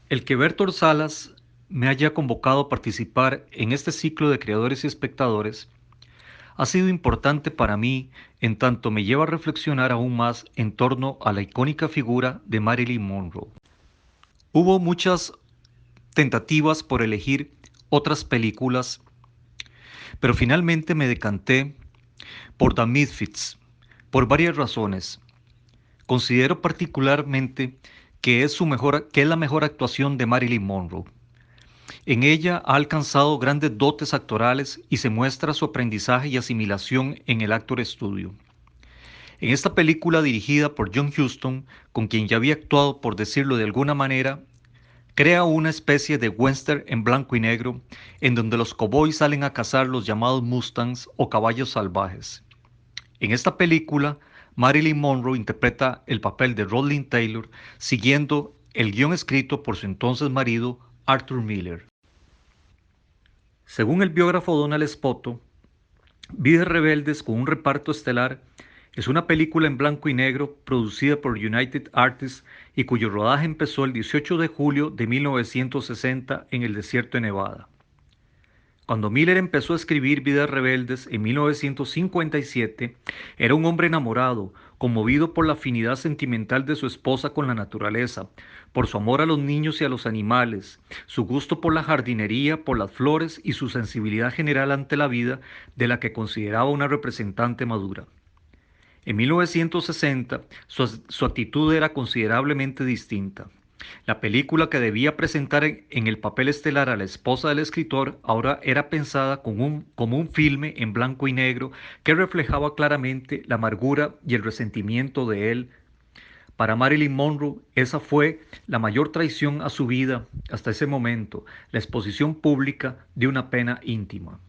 El que Bertor Salas me haya convocado a participar en este ciclo de creadores y espectadores ha sido importante para mí en tanto me lleva a reflexionar aún más en torno a la icónica figura de Marilyn Monroe. Hubo muchas tentativas por elegir otras películas, pero finalmente me decanté por The Misfits por varias razones. Considero particularmente que es la mejor actuación de Marilyn Monroe. En ella ha alcanzado grandes dotes actorales y se muestra su aprendizaje y asimilación en el Actor Studio. En esta película dirigida por John Huston, con quien ya había actuado por decirlo de alguna manera, crea una especie de western en blanco y negro, en donde los cowboys salen a cazar los llamados mustangs o caballos salvajes. En esta película, Marilyn Monroe interpreta el papel de Roslyn Taylor, siguiendo el guión escrito por su entonces marido, Arthur Miller. Según el biógrafo Donald Spoto, Vidas Rebeldes con un reparto estelar es una película en blanco y negro producida por United Artists y cuyo rodaje empezó el 18 de julio de 1960 en el desierto de Nevada. Cuando Miller empezó a escribir Vidas Rebeldes en 1957, era un hombre enamorado, conmovido por la afinidad sentimental de su esposa con la naturaleza, por su amor a los niños y a los animales, su gusto por la jardinería, por las flores y su sensibilidad general ante la vida, de la que consideraba una representante madura. En 1960, su actitud era considerablemente distinta. La película que debía presentar en el papel estelar a la esposa del escritor ahora era pensada como un filme en blanco y negro que reflejaba claramente la amargura y el resentimiento de él. Para Marilyn Monroe, esa fue la mayor traición a su vida hasta ese momento, la exposición pública de una pena íntima.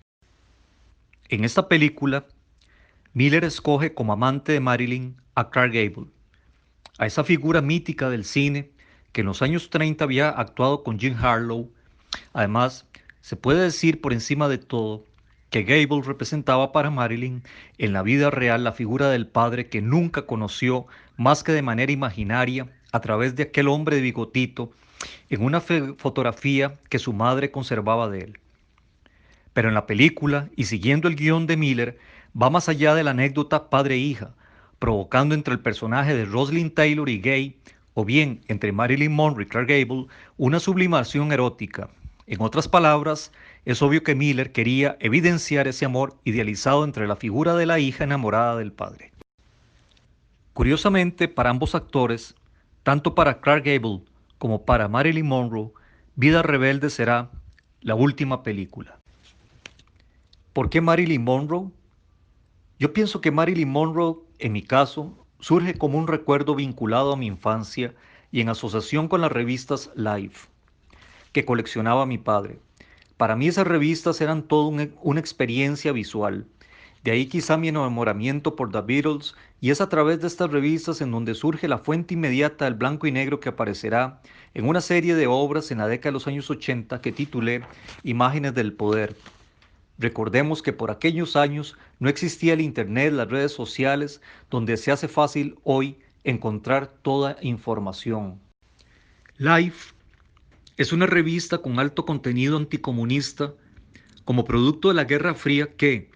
En esta película, Miller escoge como amante de Marilyn a Clark Gable, a esa figura mítica del cine que en los años 30 había actuado con Jean Harlow. Además, se puede decir por encima de todo que Gable representaba para Marilyn en la vida real la figura del padre que nunca conoció más que de manera imaginaria a través de aquel hombre de bigotito en una fotografía que su madre conservaba de él. Pero en la película, y siguiendo el guión de Miller, va más allá de la anécdota padre-hija, provocando entre el personaje de Roslyn Taylor y Gay, o bien entre Marilyn Monroe y Clark Gable, una sublimación erótica. En otras palabras, es obvio que Miller quería evidenciar ese amor idealizado entre la figura de la hija enamorada del padre. Curiosamente, para ambos actores, tanto para Clark Gable como para Marilyn Monroe, Vida Rebelde será la última película. ¿Por qué Marilyn Monroe? Yo pienso que Marilyn Monroe, en mi caso, surge como un recuerdo vinculado a mi infancia y en asociación con las revistas Life, que coleccionaba mi padre. Para mí esas revistas eran todo una experiencia visual. De ahí quizá mi enamoramiento por The Beatles, y es a través de estas revistas en donde surge la fuente inmediata del blanco y negro que aparecerá en una serie de obras en la década de los años 80 que titulé Imágenes del Poder. Recordemos que por aquellos años no existía el Internet, las redes sociales, donde se hace fácil hoy encontrar toda información. Life es una revista con alto contenido anticomunista como producto de la Guerra Fría que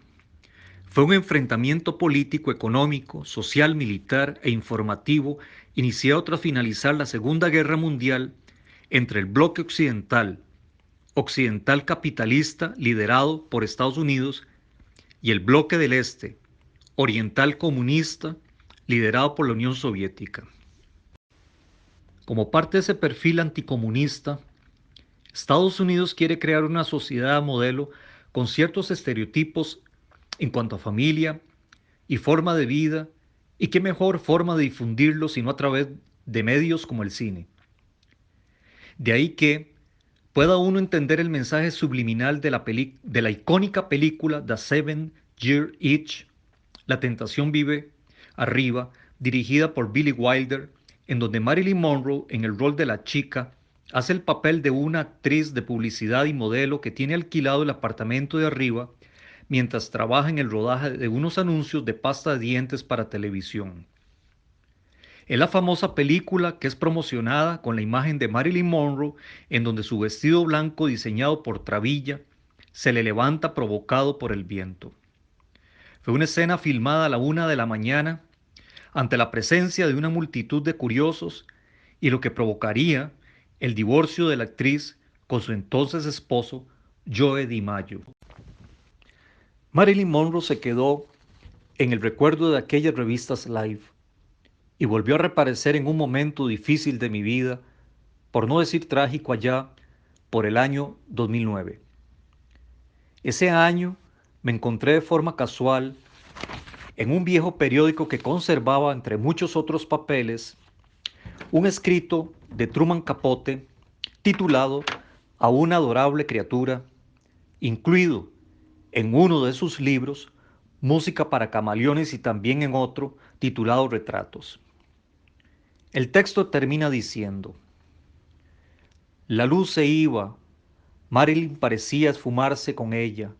fue un enfrentamiento político, económico, social, militar e informativo iniciado tras finalizar la Segunda Guerra Mundial entre el bloque occidental capitalista liderado por Estados Unidos y el bloque del Este, oriental comunista, liderado por la Unión Soviética. Como parte de ese perfil anticomunista, Estados Unidos quiere crear una sociedad modelo con ciertos estereotipos en cuanto a familia y forma de vida, y qué mejor forma de difundirlo sino a través de medios como el cine. De ahí que pueda uno entender el mensaje subliminal de la icónica película The Seven Year Itch, La tentación vive arriba, dirigida por Billy Wilder, en donde Marilyn Monroe, en el rol de la chica, hace el papel de una actriz de publicidad y modelo que tiene alquilado el apartamento de arriba mientras trabaja en el rodaje de unos anuncios de pasta de dientes para televisión. Es la famosa película que es promocionada con la imagen de Marilyn Monroe, en donde su vestido blanco diseñado por Travilla se le levanta provocado por el viento. Fue una escena filmada a la 1 de la mañana ante la presencia de una multitud de curiosos y lo que provocaría el divorcio de la actriz con su entonces esposo, Joe DiMaggio. Marilyn Monroe se quedó en el recuerdo de aquellas revistas Live y volvió a reaparecer en un momento difícil de mi vida, por no decir trágico allá, por el año 2009. Ese año me encontré de forma casual en un viejo periódico que conservaba, entre muchos otros papeles, un escrito de Truman Capote titulado A una adorable criatura, incluido en uno de sus libros, Música para camaleones, y también en otro titulado Retratos. El texto termina diciendo: la luz se iba, Marilyn parecía esfumarse con ella,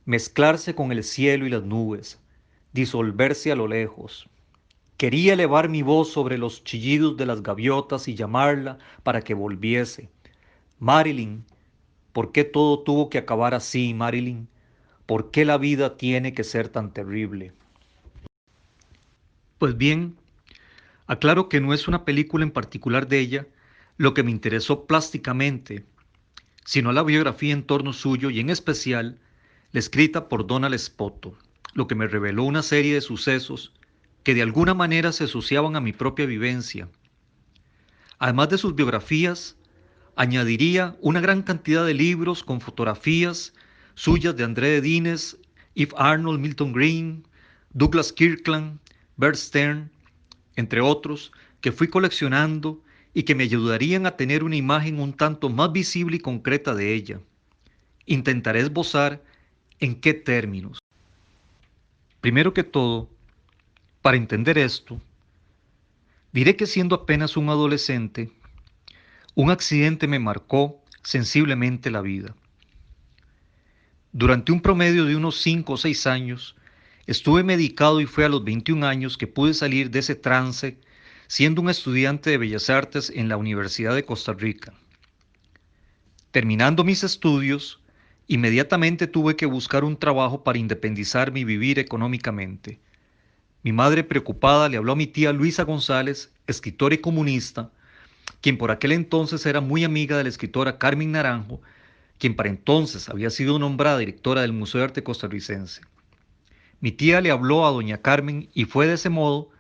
mezclarse con el cielo y las nubes, disolverse a lo lejos. Quería elevar mi voz sobre los chillidos de las gaviotas y llamarla para que volviese. Marilyn, ¿por qué todo tuvo que acabar así, Marilyn? ¿Por qué la vida tiene que ser tan terrible? Pues bien, aclaro que no es una película en particular de ella lo que me interesó plásticamente, sino la biografía en torno suyo y en especial la escrita por Donald Spoto, lo que me reveló una serie de sucesos que de alguna manera se asociaban a mi propia vivencia. Además de sus biografías, añadiría una gran cantidad de libros con fotografías suyas de André Dines, Eve Arnold, Milton Green, Douglas Kirkland, Bert Stern, entre otros, que fui coleccionando y que me ayudarían a tener una imagen un tanto más visible y concreta de ella. Intentaré esbozar en qué términos. Primero que todo, para entender esto, diré que siendo apenas un adolescente, un accidente me marcó sensiblemente la vida. Durante un promedio de unos 5 o 6 años, estuve medicado y fue a los 21 años que pude salir de ese trance siendo un estudiante de Bellas Artes en la Universidad de Costa Rica. Terminando mis estudios, inmediatamente tuve que buscar un trabajo para independizarme y vivir económicamente. Mi madre, preocupada, le habló a mi tía Luisa González, escritora y comunista, quien por aquel entonces era muy amiga de la escritora Carmen Naranjo, quien para entonces había sido nombrada directora del Museo de Arte Costarricense. Mi tía le habló a doña Carmen y fue de ese modo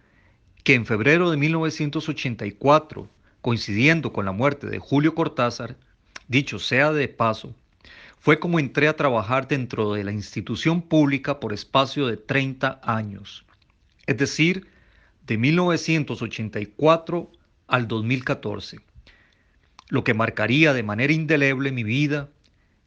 que en febrero de 1984, coincidiendo con la muerte de Julio Cortázar, dicho sea de paso, fue como entré a trabajar dentro de la institución pública por espacio de 30 años, es decir, de 1984 al 2014, lo que marcaría de manera indeleble mi vida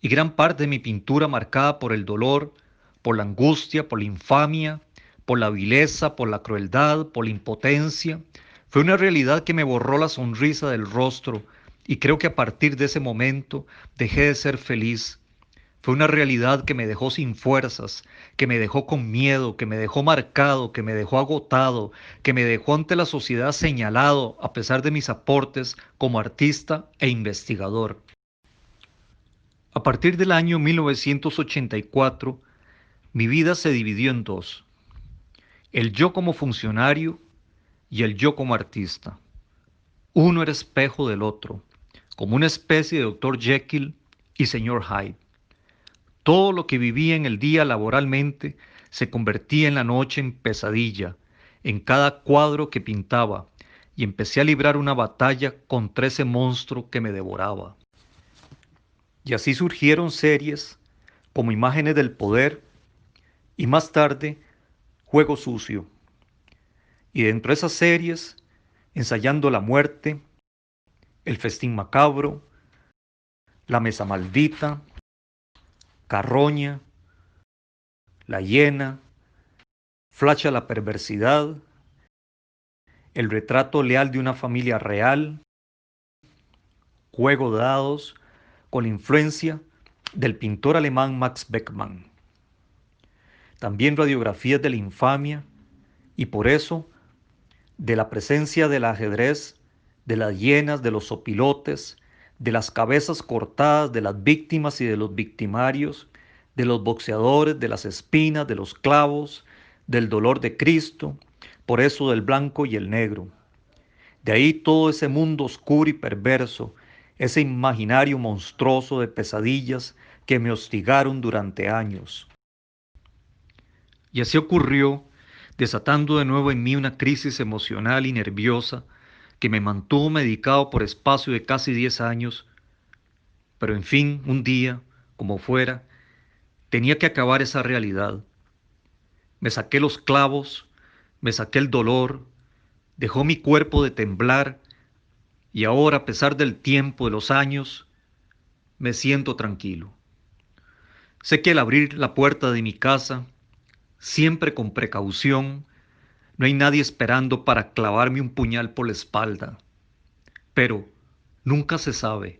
y gran parte de mi pintura marcada por el dolor, por la angustia, por la infamia, por la vileza, por la crueldad, por la impotencia. Fue una realidad que me borró la sonrisa del rostro y creo que a partir de ese momento dejé de ser feliz. Fue una realidad que me dejó sin fuerzas, que me dejó con miedo, que me dejó marcado, que me dejó agotado, que me dejó ante la sociedad señalado a pesar de mis aportes como artista e investigador. A partir del año 1984, mi vida se dividió en dos: el yo como funcionario y el yo como artista. Uno era espejo del otro, como una especie de Dr. Jekyll y Señor Hyde. Todo lo que vivía en el día laboralmente se convertía en la noche en pesadilla, en cada cuadro que pintaba, y empecé a librar una batalla contra ese monstruo que me devoraba. Y así surgieron series como Imágenes del Poder y más tarde Juego Sucio. Y dentro de esas series, Ensayando la Muerte, El Festín Macabro, La Mesa Maldita, Carroña, La Hiena, Flacha la Perversidad, El Retrato Leal de una Familia Real, Juego de Dados, con la influencia del pintor alemán Max Beckmann. También Radiografías de la Infamia, y por eso de la presencia del ajedrez, de las hienas, de los zopilotes, de las cabezas cortadas, de las víctimas y de los victimarios, de los boxeadores, de las espinas, de los clavos, del dolor de Cristo, por eso del blanco y el negro. De ahí todo ese mundo oscuro y perverso, ese imaginario monstruoso de pesadillas que me hostigaron durante años. Y así ocurrió, desatando de nuevo en mí una crisis emocional y nerviosa que me mantuvo medicado por espacio de casi 10 años, pero en fin, un día, como fuera, tenía que acabar esa realidad. Me saqué los clavos, me saqué el dolor, dejó mi cuerpo de temblar y ahora, a pesar del tiempo, de los años, me siento tranquilo. Sé que al abrir la puerta de mi casa, siempre con precaución, no hay nadie esperando para clavarme un puñal por la espalda. Pero nunca se sabe.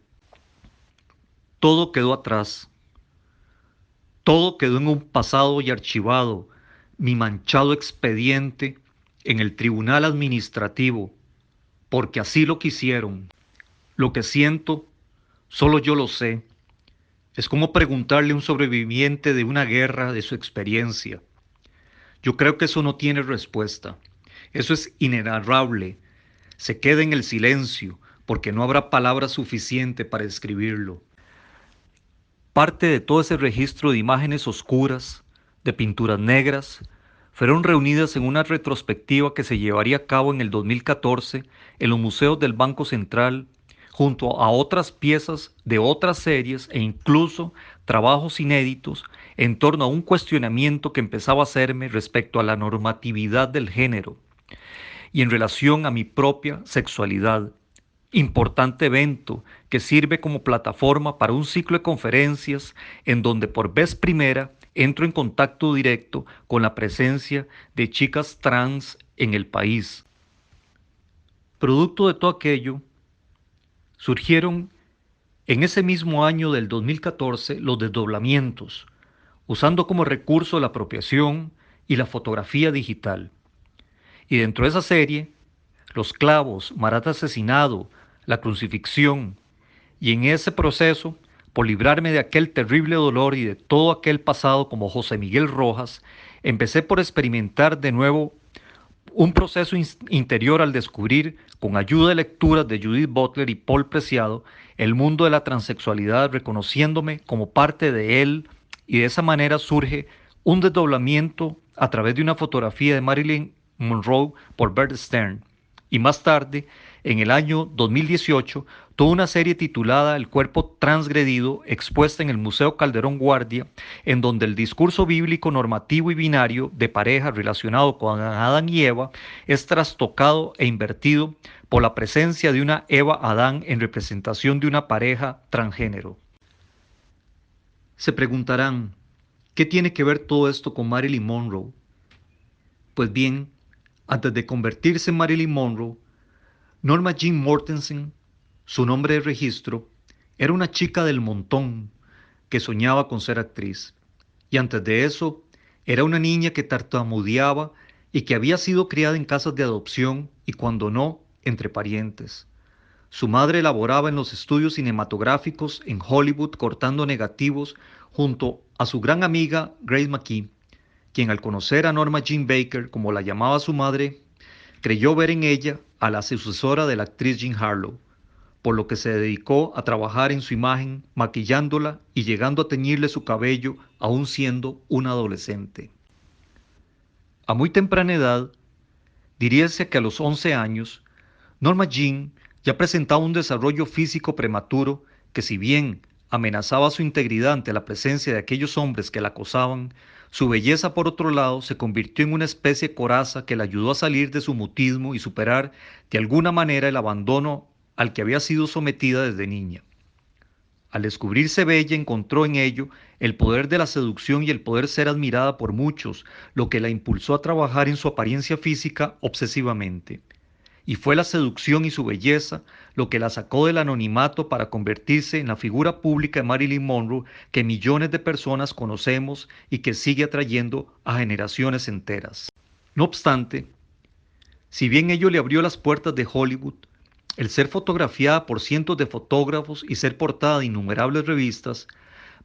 Todo quedó atrás. Todo quedó en un pasado y archivado, mi manchado expediente en el tribunal administrativo, porque así lo quisieron. Lo que siento, solo yo lo sé. Es como preguntarle a un sobreviviente de una guerra de su experiencia. Yo creo que eso no tiene respuesta. Eso es inenarrable. Se queda en el silencio, porque no habrá palabra suficiente para describirlo. Parte de todo ese registro de imágenes oscuras, de pinturas negras, fueron reunidas en una retrospectiva que se llevaría a cabo en el 2014 en los museos del Banco Central, junto a otras piezas de otras series e incluso trabajos inéditos en torno a un cuestionamiento que empezaba a hacerme respecto a la normatividad del género y en relación a mi propia sexualidad. Importante evento que sirve como plataforma para un ciclo de conferencias en donde por vez primera entro en contacto directo con la presencia de chicas trans en el país. Producto de todo aquello, surgieron en ese mismo año del 2014 los desdoblamientos, usando como recurso la apropiación y la fotografía digital. Y dentro de esa serie, los clavos, Marat asesinado, la crucifixión, y en ese proceso, por librarme de aquel terrible dolor y de todo aquel pasado como José Miguel Rojas, empecé por experimentar de nuevo un proceso interior al descubrir, con ayuda de lecturas de Judith Butler y Paul Preciado, el mundo de la transexualidad, reconociéndome como parte de él, y de esa manera surge un desdoblamiento a través de una fotografía de Marilyn Monroe por Bert Stern. Y más tarde, en el año 2018, toda una serie titulada El cuerpo transgredido, expuesta en el Museo Calderón Guardia, en donde el discurso bíblico normativo y binario de pareja relacionado con Adán y Eva es trastocado e invertido por la presencia de una Eva-Adán en representación de una pareja transgénero. Se preguntarán, ¿qué tiene que ver todo esto con Marilyn Monroe? Pues bien, antes de convertirse en Marilyn Monroe, Norma Jean Mortensen, su nombre de registro, era una chica del montón que soñaba con ser actriz. Y antes de eso, era una niña que tartamudeaba y que había sido criada en casas de adopción y cuando no, entre parientes. Su madre laboraba en los estudios cinematográficos en Hollywood cortando negativos junto a su gran amiga Grace McKee, quien al conocer a Norma Jean Baker, como la llamaba su madre, creyó ver en ella a la sucesora de la actriz Jean Harlow, por lo que se dedicó a trabajar en su imagen, maquillándola y llegando a teñirle su cabello aún siendo una adolescente. A muy temprana edad, diríase que a los 11 años, Norma Jean ya presentaba un desarrollo físico prematuro que, si bien amenazaba su integridad ante la presencia de aquellos hombres que la acosaban, su belleza, por otro lado, se convirtió en una especie de coraza que la ayudó a salir de su mutismo y superar de alguna manera el abandono al que había sido sometida desde niña. Al descubrirse bella, encontró en ello el poder de la seducción y el poder ser admirada por muchos, lo que la impulsó a trabajar en su apariencia física obsesivamente. Y fue la seducción y su belleza lo que la sacó del anonimato para convertirse en la figura pública de Marilyn Monroe que millones de personas conocemos y que sigue atrayendo a generaciones enteras. No obstante, Si bien ello le abrió las puertas de Hollywood, el ser fotografiada por cientos de fotógrafos y ser portada de innumerables revistas,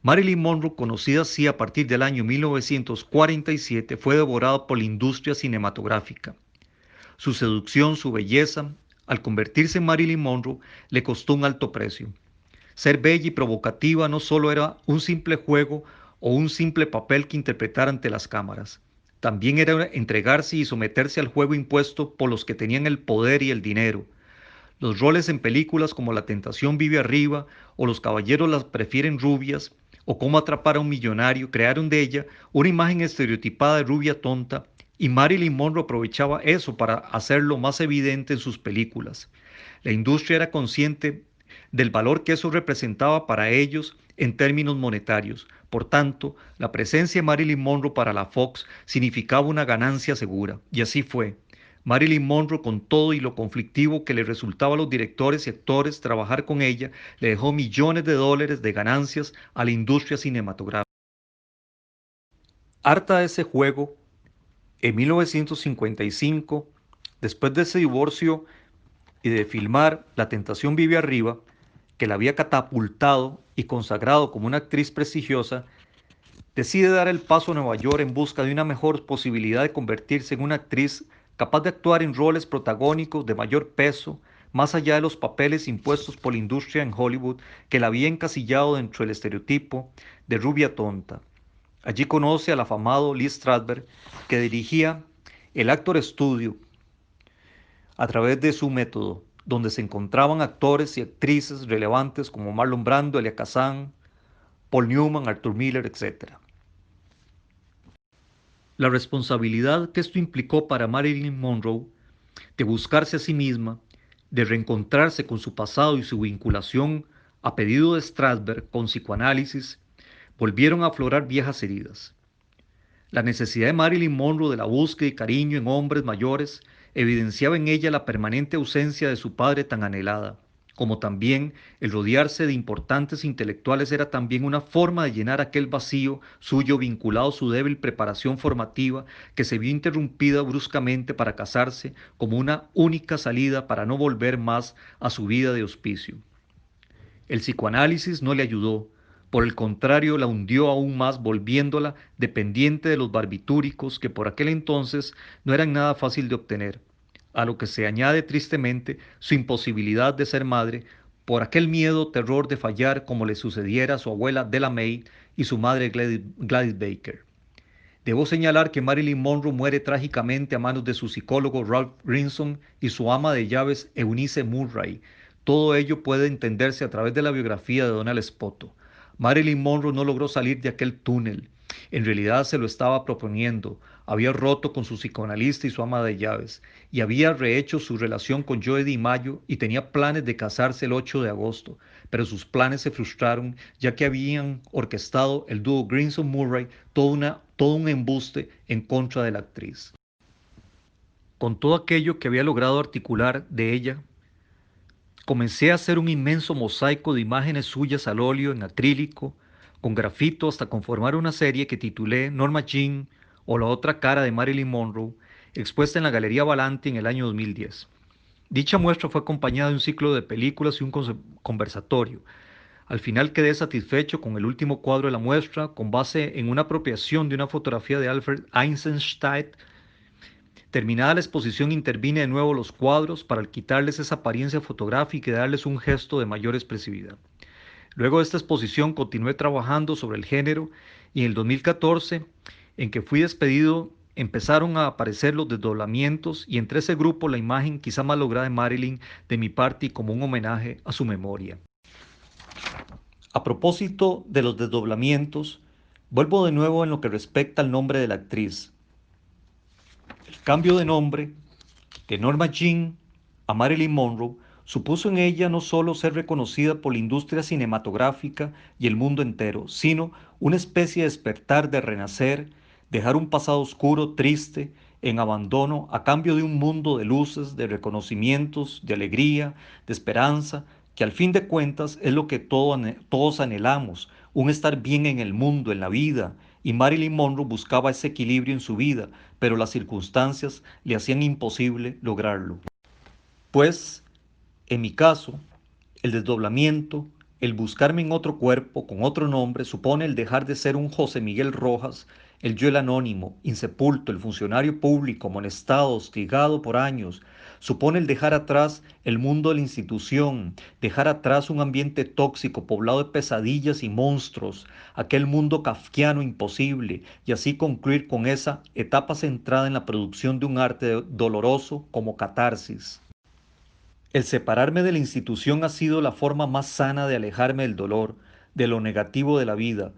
Marilyn Monroe, conocida así a partir del año 1947, fue devorada por la industria cinematográfica. Su seducción, su belleza, al convertirse en Marilyn Monroe, le costó un alto precio. Ser bella y provocativa no solo era un simple juego o un simple papel que interpretar ante las cámaras. También era entregarse y someterse al juego impuesto por los que tenían el poder y el dinero. Los roles en películas como La tentación vive arriba o Los caballeros las prefieren rubias o Cómo atrapar a un millonario crearon de ella una imagen estereotipada de rubia tonta, y Marilyn Monroe aprovechaba eso para hacerlo más evidente en sus películas. La industria era consciente del valor que eso representaba para ellos en términos monetarios. Por tanto, la presencia de Marilyn Monroe para la Fox significaba una ganancia segura, y así fue. Marilyn Monroe, con todo y lo conflictivo que le resultaba a los directores y actores trabajar con ella, le dejó millones de dólares de ganancias a la industria cinematográfica. Harta de ese juego, en 1955, después de ese divorcio y de filmar La tentación vive arriba, que la había catapultado y consagrado como una actriz prestigiosa, decide dar el paso a Nueva York en busca de una mejor posibilidad de convertirse en una actriz capaz de actuar en roles protagónicos de mayor peso, más allá de los papeles impuestos por la industria en Hollywood que la había encasillado dentro del estereotipo de rubia tonta. Allí conoce al afamado Lee Strasberg, que dirigía el Actor Studio a través de su método, donde se encontraban actores y actrices relevantes como Marlon Brando, Elia Kazan, Paul Newman, Arthur Miller, etc. La responsabilidad que esto implicó para Marilyn Monroe de buscarse a sí misma, de reencontrarse con su pasado y su vinculación a pedido de Strasberg con psicoanálisis, volvieron a aflorar viejas heridas. La necesidad de Marilyn Monroe de la búsqueda y cariño en hombres mayores evidenciaba en ella la permanente ausencia de su padre tan anhelada, como también el rodearse de importantes intelectuales era también una forma de llenar aquel vacío suyo vinculado a su débil preparación formativa que se vio interrumpida bruscamente para casarse como una única salida para no volver más a su vida de hospicio. El psicoanálisis no le ayudó, por el contrario la hundió aún más volviéndola dependiente de los barbitúricos que por aquel entonces no eran nada fácil de obtener, a lo que se añade tristemente su imposibilidad de ser madre por aquel miedo terror de fallar como le sucediera a su abuela Della May y su madre Gladys Baker. Debo señalar que Marilyn Monroe muere trágicamente a manos de su psicólogo Ralph Grinson y su ama de llaves Eunice Murray. Todo ello puede entenderse a través de la biografía de Donald Spoto. Marilyn Monroe no logró salir de aquel túnel. En realidad se lo estaba proponiendo. Había roto con su psicoanalista y su ama de llaves, y había rehecho su relación con Joe DiMaggio y tenía planes de casarse el 8 de agosto, pero sus planes se frustraron ya que habían orquestado el dúo Grinson-Murray todo un embuste en contra de la actriz. Con todo aquello que había logrado articular de ella, comencé a hacer un inmenso mosaico de imágenes suyas al óleo en acrílico, con grafito hasta conformar una serie que titulé Norma Jean o la otra cara de Marilyn Monroe, expuesta en la Galería Balante en el año 2010. Dicha muestra fue acompañada de un ciclo de películas y un conversatorio. Al final quedé satisfecho con el último cuadro de la muestra, con base en una apropiación de una fotografía de Alfred Eisenstadt. Terminada la exposición, intervine de nuevo los cuadros para quitarles esa apariencia fotográfica y darles un gesto de mayor expresividad. Luego de esta exposición continué trabajando sobre el género, y en el 2014, en que fui despedido, empezaron a aparecer los desdoblamientos, y entre ese grupo la imagen quizá más lograda de Marilyn de mi parte y como un homenaje a su memoria. A propósito de los desdoblamientos, vuelvo de nuevo en lo que respecta al nombre de la actriz. El cambio de nombre de Norma Jean a Marilyn Monroe supuso en ella no solo ser reconocida por la industria cinematográfica y el mundo entero, sino una especie de despertar, de renacer, dejar un pasado oscuro, triste, en abandono, a cambio de un mundo de luces, de reconocimientos, de alegría, de esperanza, que al fin de cuentas es lo que todos anhelamos, un estar bien en el mundo, en la vida, y Marilyn Monroe buscaba ese equilibrio en su vida, pero las circunstancias le hacían imposible lograrlo. Pues, en mi caso, el desdoblamiento, el buscarme en otro cuerpo, con otro nombre, supone el dejar de ser un José Miguel Rojas, el yo el anónimo, insepulto, el funcionario público, molestado, hostigado por años. Supone el dejar atrás el mundo de la institución, dejar atrás un ambiente tóxico poblado de pesadillas y monstruos, aquel mundo kafkiano imposible, y así concluir con esa etapa centrada en la producción de un arte doloroso como catarsis. El separarme de la institución ha sido la forma más sana de alejarme del dolor, de lo negativo de la vida,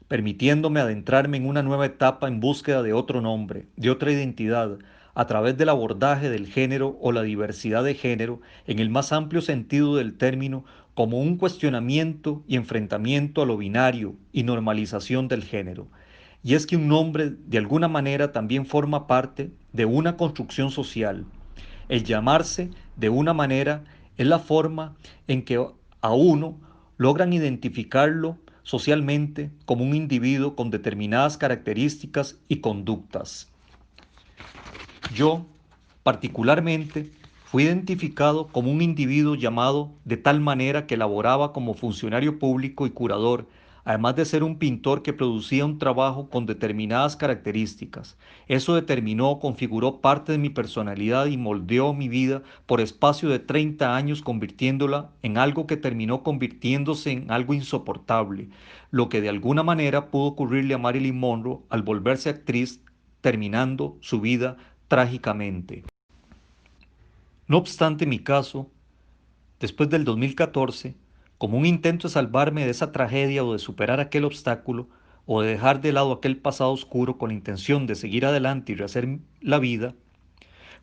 permitiéndome adentrarme en una nueva etapa en búsqueda de otro nombre, de otra identidad, a través del abordaje del género o la diversidad de género en el más amplio sentido del término, como un cuestionamiento y enfrentamiento a lo binario y normalización del género. Y es que un nombre de alguna manera también forma parte de una construcción social. El llamarse de una manera es la forma en que a uno logran identificarlo socialmente como un individuo con determinadas características y conductas. Yo, particularmente, fui identificado como un individuo llamado de tal manera que laboraba como funcionario público y curador, además de ser un pintor que producía un trabajo con determinadas características. Eso determinó, configuró parte de mi personalidad y moldeó mi vida por espacio de 30 años, convirtiéndola en algo que terminó convirtiéndose en algo insoportable, lo que de alguna manera pudo ocurrirle a Marilyn Monroe al volverse actriz, terminando su vida trágicamente. No obstante mi caso, después del 2014, como un intento de salvarme de esa tragedia o de superar aquel obstáculo, o de dejar de lado aquel pasado oscuro con la intención de seguir adelante y rehacer la vida,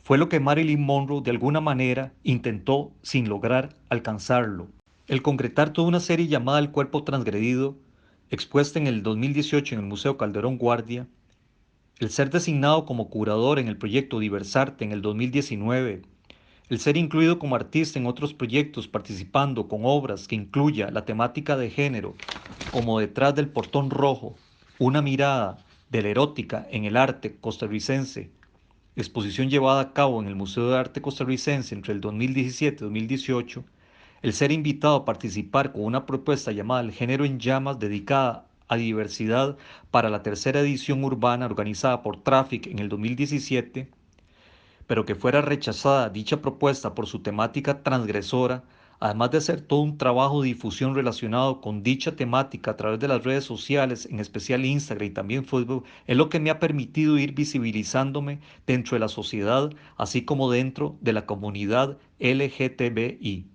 fue lo que Marilyn Monroe de alguna manera intentó sin lograr alcanzarlo. El concretar toda una serie llamada El cuerpo transgredido, expuesta en el 2018 en el Museo Calderón Guardia, el ser designado como curador en el proyecto Diversarte en el 2019, el ser incluido como artista en otros proyectos participando con obras que incluya la temática de género, como Detrás del Portón Rojo, una mirada de la erótica en el arte costarricense, exposición llevada a cabo en el Museo de Arte Costarricense entre el 2017 y 2018, el ser invitado a participar con una propuesta llamada El Género en Llamas dedicada a diversidad para la tercera edición urbana organizada por Traffic en el 2017, pero que fuera rechazada dicha propuesta por su temática transgresora, además de hacer todo un trabajo de difusión relacionado con dicha temática a través de las redes sociales, en especial Instagram y también Facebook, es lo que me ha permitido ir visibilizándome dentro de la sociedad, así como dentro de la comunidad LGTBI.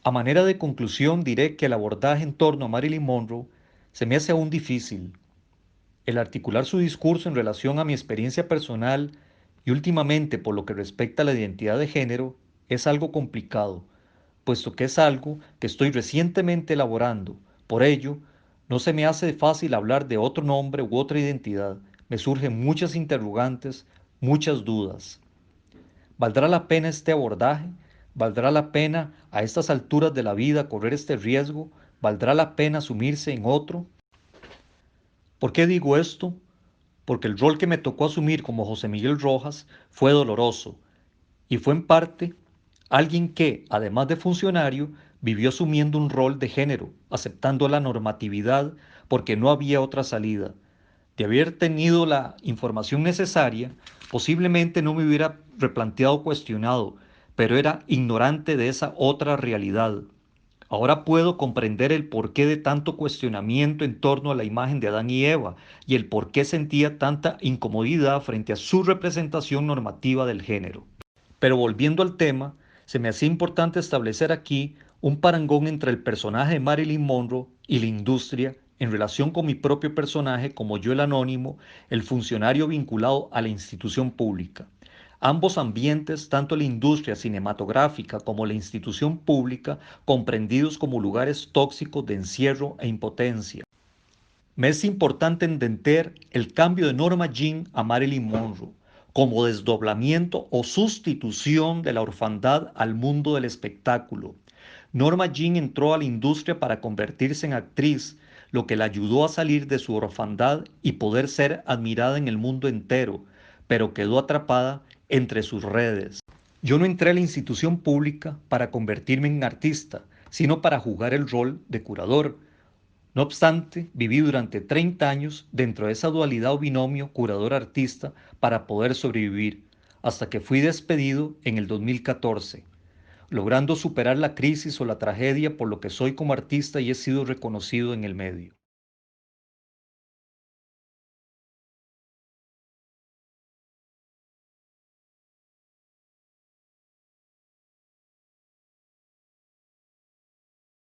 A manera de conclusión diré que el abordaje en torno a Marilyn Monroe se me hace aún difícil. El articular su discurso en relación a mi experiencia personal y últimamente por lo que respecta a la identidad de género es algo complicado, puesto que es algo que estoy recientemente elaborando. Por ello, no se me hace fácil hablar de otro nombre u otra identidad. Me surgen muchas interrogantes, muchas dudas. ¿Valdrá la pena este abordaje? ¿Valdrá la pena a estas alturas de la vida correr este riesgo? ¿Valdrá la pena asumirse en otro? ¿Por qué digo esto? Porque el rol que me tocó asumir como José Miguel Rojas fue doloroso y fue en parte alguien que, además de funcionario, vivió asumiendo un rol de género, aceptando la normatividad porque no había otra salida. De haber tenido la información necesaria, posiblemente no me hubiera replanteado, cuestionado, pero era ignorante de esa otra realidad. Ahora puedo comprender el porqué de tanto cuestionamiento en torno a la imagen de Adán y Eva y el por qué sentía tanta incomodidad frente a su representación normativa del género. Pero volviendo al tema, se me hacía importante establecer aquí un parangón entre el personaje de Marilyn Monroe y la industria en relación con mi propio personaje como yo el anónimo, el funcionario vinculado a la institución pública. Ambos ambientes, tanto la industria cinematográfica como la institución pública, comprendidos como lugares tóxicos de encierro e impotencia. Me es importante entender el cambio de Norma Jean a Marilyn Monroe como desdoblamiento o sustitución de la orfandad al mundo del espectáculo. Norma Jean entró a la industria para convertirse en actriz, lo que la ayudó a salir de su orfandad y poder ser admirada en el mundo entero, pero quedó atrapada entre sus redes. Yo no entré a la institución pública para convertirme en artista, sino para jugar el rol de curador. No obstante, viví durante 30 años dentro de esa dualidad o binomio curador-artista para poder sobrevivir, hasta que fui despedido en el 2014, logrando superar la crisis o la tragedia por lo que soy como artista y he sido reconocido en el medio.